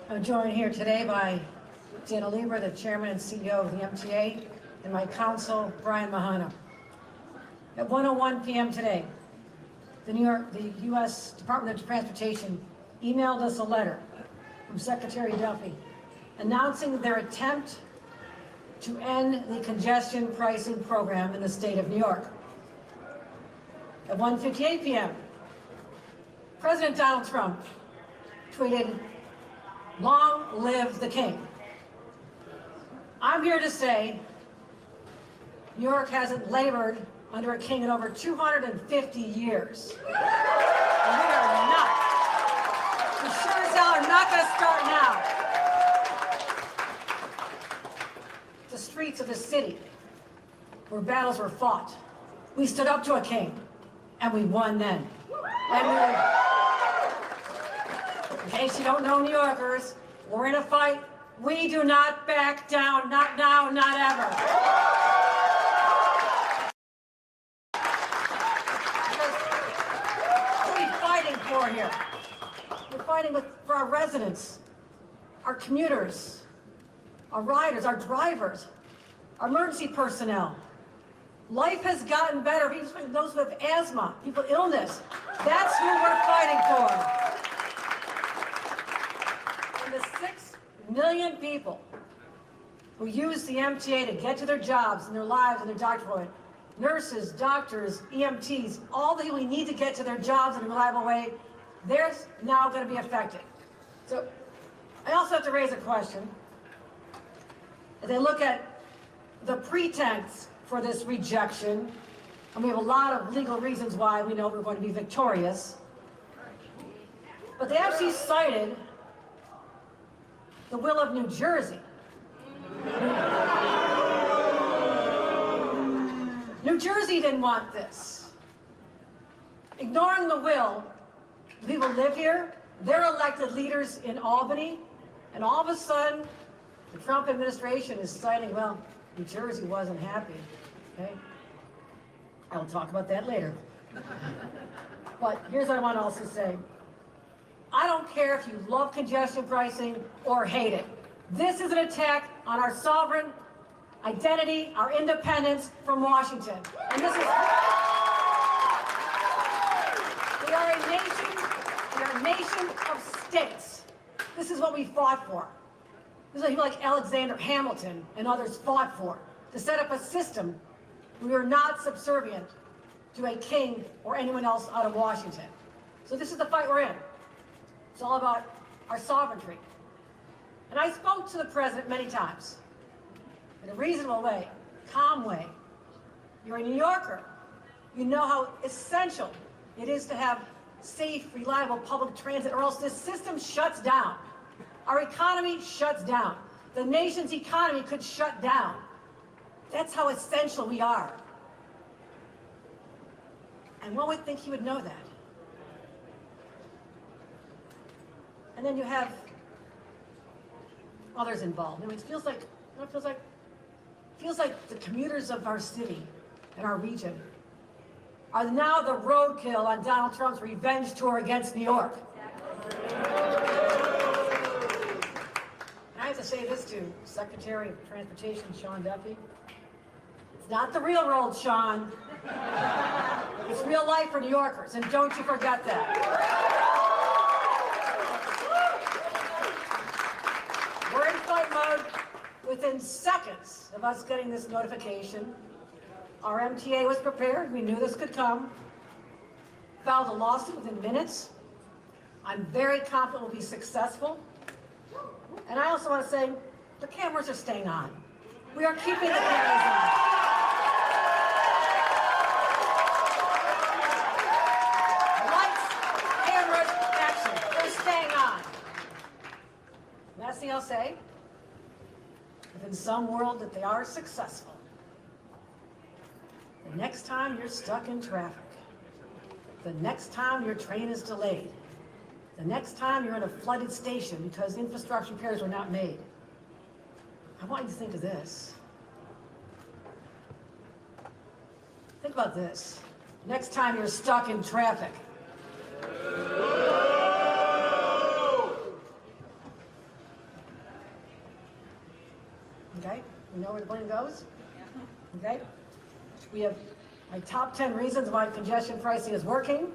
I'm joined here today by Dana Lieber, the Chairman and CEO of the MTA, and my counsel, Brian Mahana. At 1:01 p.m. today, the U.S. Department of Transportation emailed us a letter from Secretary Duffy announcing their attempt to end the congestion pricing program in the state of New York. At 1:58 p.m., President Donald Trump tweeted, "Long live the king." I'm here to say New York hasn't labored under a king in over 250 years. And we are not. We sure as hell are not going to start now. The streets of the city where battles were fought, we stood up to a king, and we won then. And in case you don't know, New Yorkers, we're in a fight. We do not back down, not now, not ever. Because what are we fighting for here? We're fighting for our residents, our commuters, our riders, our drivers, our emergency personnel. Life has gotten better, even for those who have asthma, people with illness. That's who we're fighting for. And the 6 million people who use the MTA to get to their jobs and their lives and their doctorate, nurses, doctors, EMTs, all that we need to get to their jobs in a reliable way, they're now going to be affected. So I also have to raise a question. As I look at the pretense for this rejection, and we have a lot of legal reasons why we know we're going to be victorious, but they actually cited the will of New Jersey. New Jersey didn't want this. Ignoring the will, the people live here, they're elected leaders in Albany, and all of a sudden, the Trump administration is citing, well, New Jersey wasn't happy, okay? I'll talk about that later. But here's what I want to also say. I don't care if you love congestion pricing or hate it. This is an attack on our sovereign identity, our independence from Washington. And this is, we are a nation of states. This is what we fought for. This is what people like Alexander Hamilton and others fought for, to set up a system where we are not subservient to a king or anyone else out of Washington. So this is the fight we're in. It's all about our sovereignty. And I spoke to the president many times in a reasonable way, calm way. You're a New Yorker. You know how essential it is to have safe, reliable public transit, or else this system shuts down. Our economy shuts down. The nation's economy could shut down. That's how essential we are. And one would think he would know that. And then you have others involved. I mean, it feels like the commuters of our city and our region are now the roadkill on Donald Trump's revenge tour against New York. I have to say this to Secretary of Transportation Sean Duffy. It's not the real world, Sean. It's real life for New Yorkers, and don't you forget that. We're in fight mode. Within seconds of us getting this notification, our MTA was prepared. We knew this could come. Filed a lawsuit within minutes. I'm very confident we'll be successful. And I also want to say, the cameras are staying on. We are keeping the cameras on. Lights, cameras, action. They're staying on. Last thing I'll say, if in some world that they are successful, the next time you're stuck in traffic, the next time your train is delayed, the next time you're in a flooded station because infrastructure repairs were not made, I want you to think of this. Think about this. Next time you're stuck in traffic. Okay? We know where the blame goes? Okay? We have my top 10 reasons why congestion pricing is working,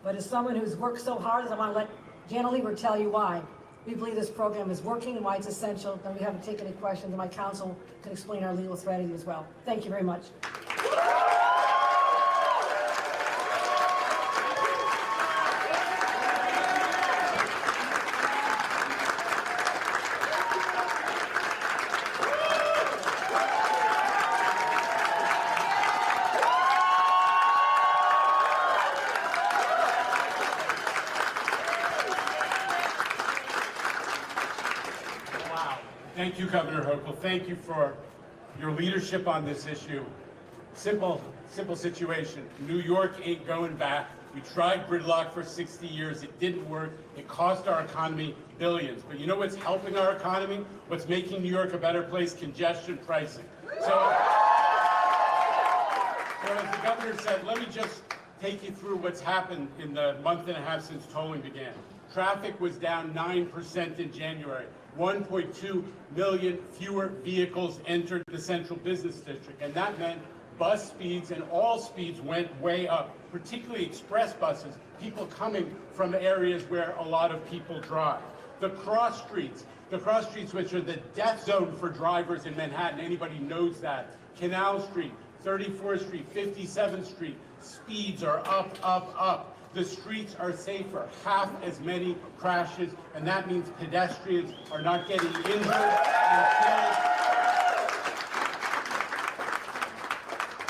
but as someone who's worked so hard, I want to let Jana Lieber tell you why we believe this program is working and why it's essential. Then we haven't taken any questions, and my counsel can explain our legal strategy as well. Thank you very much. Thank you, Governor Hochul. Thank you for your leadership on this issue. Simple situation. New York ain't going back. We tried gridlock for 60 years. It didn't work. It cost our economy billions. But you know what's helping our economy? What's making New York a better place? Congestion pricing. So as the governor said, let me just take you through what's happened in the month and a half since tolling began. Traffic was down 9% in January. 1.2 million fewer vehicles entered the central business district, and that meant bus speeds and all speeds went way up, particularly express buses, people coming from areas where a lot of people drive. The cross streets, which are the death zone for drivers in Manhattan, anybody knows that. Canal Street, 34th Street, 57th Street, speeds are up, up, up. The streets are safer, half as many crashes, and that means pedestrians are not getting injured and killed.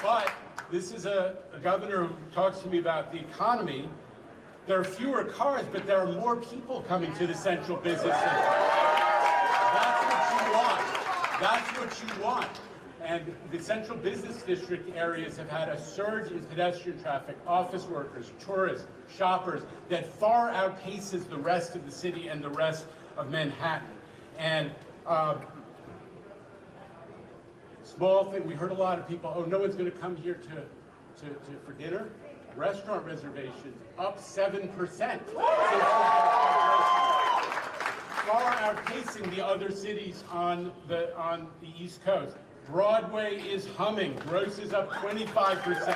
But this is a governor who talks to me about the economy. There are fewer cars, but there are more people coming to the central business center. That's what you want. That's what you want. And the central business district areas have had a surge in pedestrian traffic, office workers, tourists, shoppers, that far outpaces the rest of the city and the rest of Manhattan. And small thing, we heard a lot of people, oh, no one's going to come here for dinner. Restaurant reservations up 7%. Far outpacing the other cities on the East Coast. Broadway is humming. Gross is up 25%.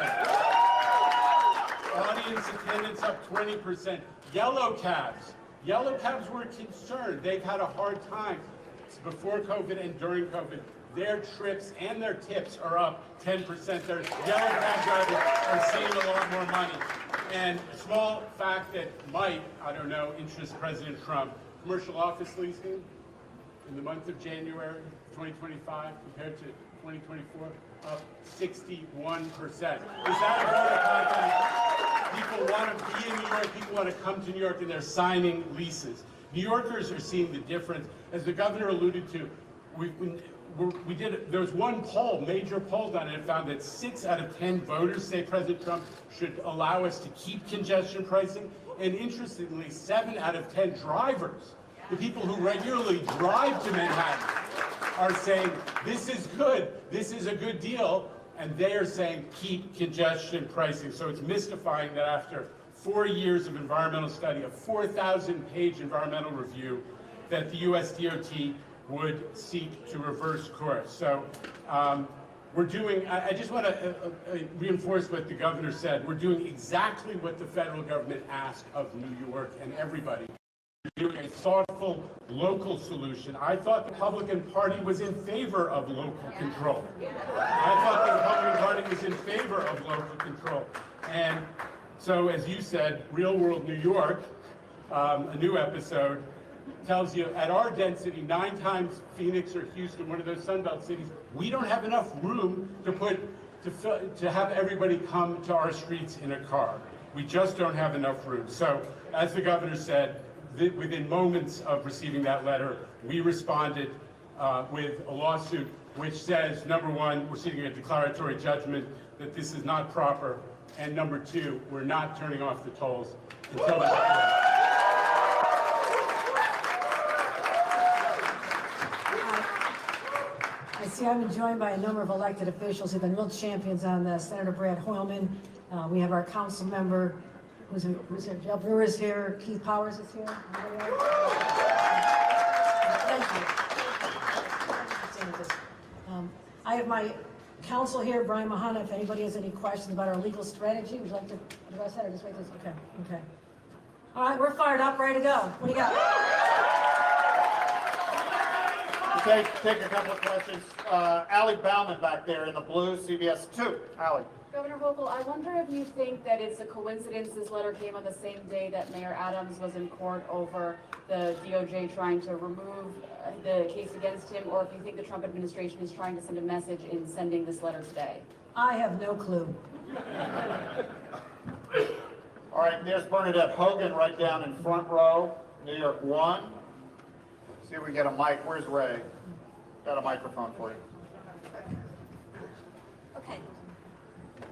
Audience attendance up 20%. Yellow cabs were concerned. They've had a hard time before COVID and during COVID. Their trips and their tips are up 10%. Their yellow cab drivers are seeing a lot more money. And a small fact that might, I don't know, interest President Trump, commercial office leasing in the month of January 2025 compared to 2024, up 61%. Is that a vote of confidence? People want to be in New York, people want to come to New York, and they're signing leases. New Yorkers are seeing the difference. As the governor alluded to, there was one poll, major poll done, and it found that 6 out of 10 voters say President Trump should allow us to keep congestion pricing. And interestingly, 7 out of 10 drivers, the people who regularly drive to Manhattan, are saying, this is good, this is a good deal, and they are saying keep congestion pricing. So it's mystifying that after 4 years of environmental study, a 4,000-page environmental review, that the US DOT would seek to reverse course. So we're doing, I just want to reinforce what the governor said. We're doing exactly what the federal government asked of New York and everybody. We're doing a thoughtful local solution. I thought the Republican Party was in favor of local control. I thought the Republican Party was in favor of local control. And so, as you said, Real World New York, a new episode, tells you at our density, 9 times Phoenix or Houston, one of those Sunbelt cities, we don't have enough room to have everybody come to our streets in a car. We just don't have enough room. So, as the governor said, within moments of receiving that letter, we responded with a lawsuit which says, number one, we're seeking a declaratory judgment that this is not proper, and number two, we're not turning off the tolls until I see I'm been joined by a number of elected officials who've been real champions on this. Senator Brad Hoylman, we have our council member, who's here? Joe Brewer is here. Keith Powers is here. Thank you. have my counsel here, Brian Mahana, if anybody has any questions about our legal strategy. Would you like to address that or just wait this? Okay, okay. All right, we're fired up, ready to go. What do you got? Take a couple of questions. Allie Bauman back there in the blue, CBS 2. Allie. Governor Hochul, I wonder if you think that it's a coincidence this letter came on the same day that Mayor Adams was in court over the DOJ trying to remove the case against him, or if you think the Trump administration is trying to send a message in sending this letter today. I have no clue. All right, there's Bernadette Hogan right down in front row, New York 1. See if we get a mic. Where's Ray? Got a microphone for you. Okay.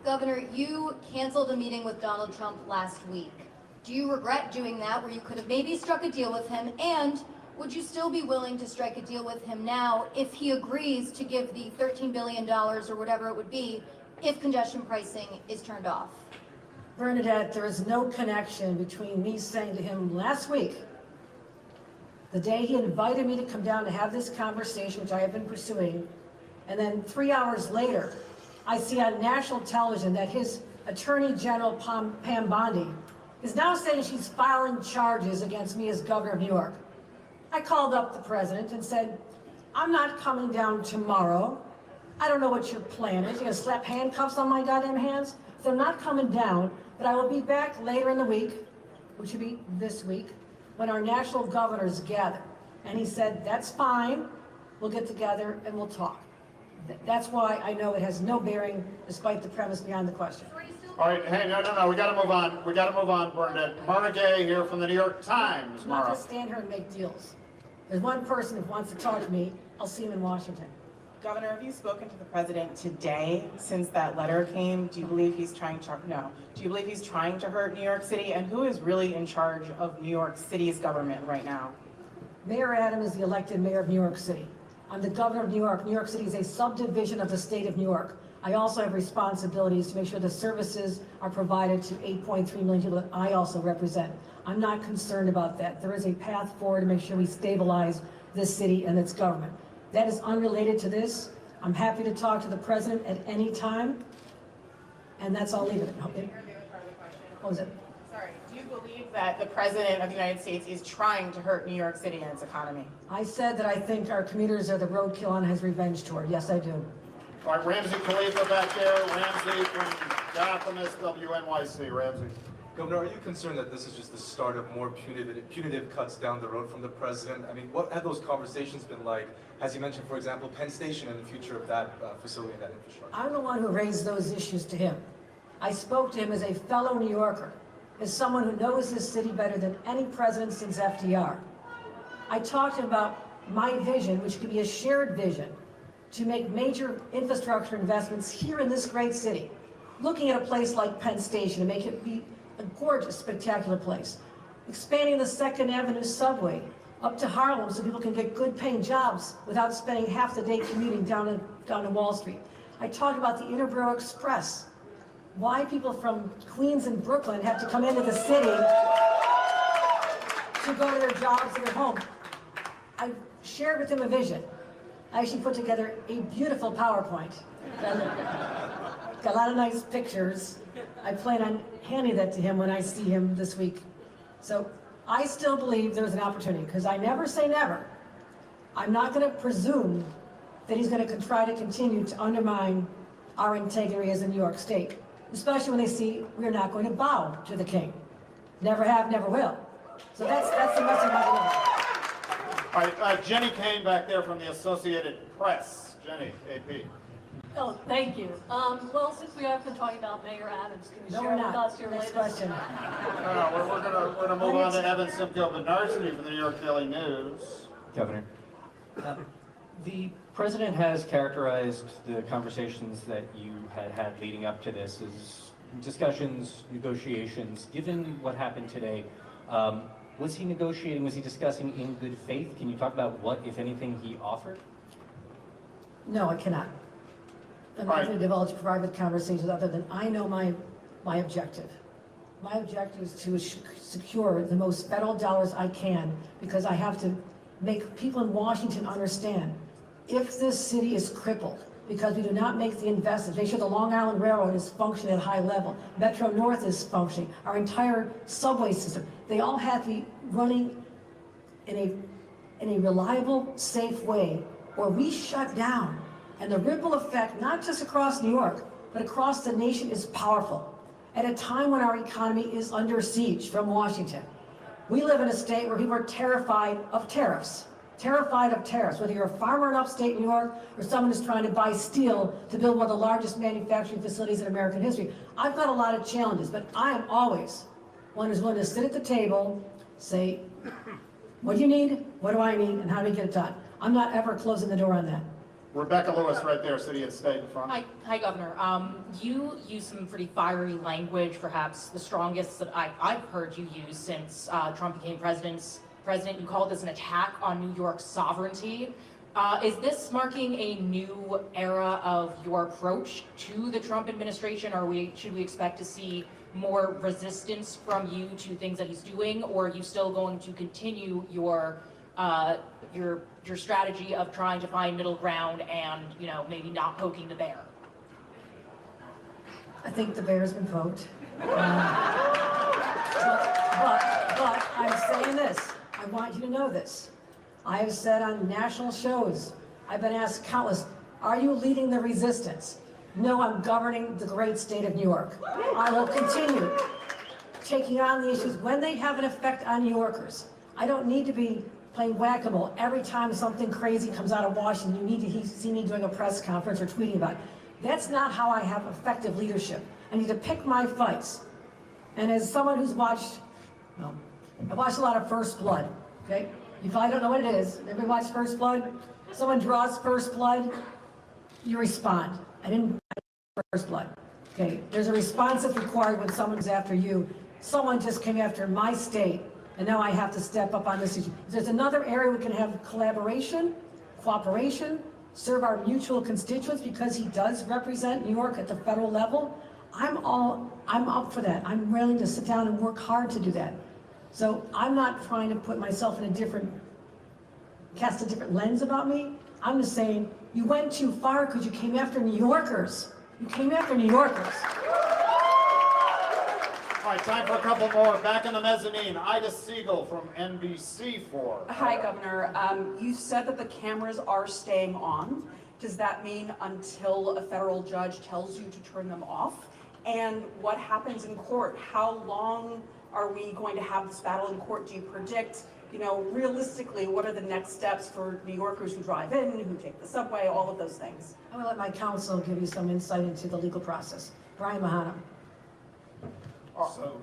Governor, you canceled a meeting with Donald Trump last week. Do you regret doing that, where you could have maybe struck a deal with him? And would you still be willing to strike a deal with him now if he agrees to give the $13 billion or whatever it would be if congestion pricing is turned off? Bernadette, there is no connection between me saying to him last week, the day he invited me to come down to have this conversation, which I have been pursuing, and then 3 hours later, I see on national television that his Attorney General Pam Bondi is now saying she's filing charges against me as governor of New York. I called up the president and said, I'm not coming down tomorrow. I don't know what your plan is. You're gonna slap handcuffs on my goddamn hands? So I'm not coming down, but I will be back later in the week, which will be this week, when our national governors gather. And he said, that's fine. We'll get together and we'll talk. That's why I know it has no bearing, despite the premise beyond the question. All right, hey, no, we got to move on. We got to move on, Bernadette. Mara Gay here from the New York Times. I'm not Mara. gonna stand here and make deals. There's one person who wants to talk to me. I'll see him in Washington. Governor, have you spoken to the president today since that letter came? Do you believe he's trying to, no. Do you believe he's trying to hurt New York City? And who is really in charge of New York City's government right now? Mayor Adams is the elected mayor of New York City. I'm the governor of New York. New York City is a subdivision of the state of New York. I also have responsibilities to make sure the services are provided to 8.3 million people that I also represent. I'm not concerned about that. There is a path forward to make sure we stabilize this city and its government. That is unrelated to this. I'm happy to talk to the president at any time, and that's all I'll leave it at. What was it? Sorry, do you believe that the president of the United States is trying to hurt New York City and its economy? I said that I think our commuters are the roadkill on his revenge tour. Yes, I do. All right, Ramsey Khalifa back there. Ramsey from Gothamist WNYC. Ramsey. Governor, are you concerned that this is just the start of more punitive cuts down the road from the president? I mean, what have those conversations been like? Has he mentioned, for example, Penn Station and the future of that facility and that infrastructure? I'm the one who raised those issues to him. I spoke to him as a fellow New Yorker, as someone who knows this city better than any president since FDR. I talked to him about my vision, which could be a shared vision, to make major infrastructure investments here in this great city, looking at a place like Penn Station and make it be a gorgeous, spectacular place. Expanding the 2nd Avenue subway up to Harlem so people can get good paying jobs without spending half the day commuting down to Wall Street. I talked about the Interborough Express, why people from Queens and Brooklyn have to come into the city to go to their jobs and their home. I shared with him a vision. I actually put together a beautiful PowerPoint. Got a lot of nice pictures. I plan on handing that to him when I see him this week. So I still believe there's an opportunity, because I never say never. I'm not going to presume that he's going to try to continue to undermine our integrity as a New York State, especially when they see we're not going to bow to the king. Never have, never will. So that's the message I All right, Jenny Kane back there from the Associated Press. Jenny, AP. Oh, thank you. Well, since we have been talking about Mayor Adams, can you No, share we're with not. us your Next latest? question. We're gonna move on to Evan Simcoe Bernarski from the New York Daily News. Governor, the president has characterized the conversations that you had leading up to this as discussions, negotiations. Given what happened today, was he negotiating, was he discussing in good faith? Can you talk about what, if anything, he offered? No, I cannot. I'm not going to divulge private conversations other than I know my objective. My objective is to secure the most federal dollars I can, because I have to make people in Washington understand if this city is crippled, because we do not make the investments. Make sure the Long Island Railroad is functioning at a high level. Metro North is functioning. Our entire subway system. They all have to be running in a reliable, safe way, or we shut down. And the ripple effect, not just across New York, but across the nation is powerful. At a time when our economy is under siege from Washington. We live in a state where people are terrified of tariffs. Terrified of tariffs, whether you're a farmer in upstate New York or someone who's trying to buy steel to build one of the largest manufacturing facilities in American history. I've got a lot of challenges, but I am always one who's willing to sit at the table, say, what do you need, what do I need, and how do we get it done? I'm not ever closing the door on that. Rebecca Lewis right there, City and State in front. Hi, Governor. You used some pretty fiery language, perhaps the strongest that I've heard you use since Trump became president. You called this an attack on New York's sovereignty. Is this marking a new era of your approach to the Trump administration? Or should we expect to see more resistance from you to things that he's doing? Or are you still going to continue your strategy of trying to find middle ground and, you know, maybe not poking the bear? I think the bear's been poked. But I'm saying this. I want you to know this. I have said on national shows, I've been asked countless, are you leading the resistance? No, I'm governing the great state of New York. I will continue taking on the issues when they have an effect on New Yorkers. I don't need to be playing whack-a-mole every time something crazy comes out of Washington. You need to see me doing a press conference or tweeting about it. That's not how I have effective leadership. I need to pick my fights. And as someone who's watched, well, I watched a lot of First Blood, okay? You probably don't know what it is. Everybody watch First Blood? Someone draws First Blood, you respond. I didn't First Blood, okay? There's a response that's required when someone's after you. Someone just came after my state, and now I have to step up on this issue. If there's another area we can have collaboration, cooperation, serve our mutual constituents because he does represent New York at the federal level, I'm up for that. I'm willing to sit down and work hard to do that. So I'm not trying to put myself in cast a different lens about me. I'm just saying, you went too far because you came after New Yorkers. You came after New Yorkers. All right, time for a couple more. Back in the mezzanine, Ida Siegel from NBC4. Hi, Governor. You said that the cameras are staying on. Does that mean until a federal judge tells you to turn them off? And what happens in court? How long are we going to have this battle in court? Do you predict, you know, realistically, what are the next steps for New Yorkers who drive in, who take the subway, all of those things? I'm gonna let my counsel give you some insight into the legal process. Brian Mahana. So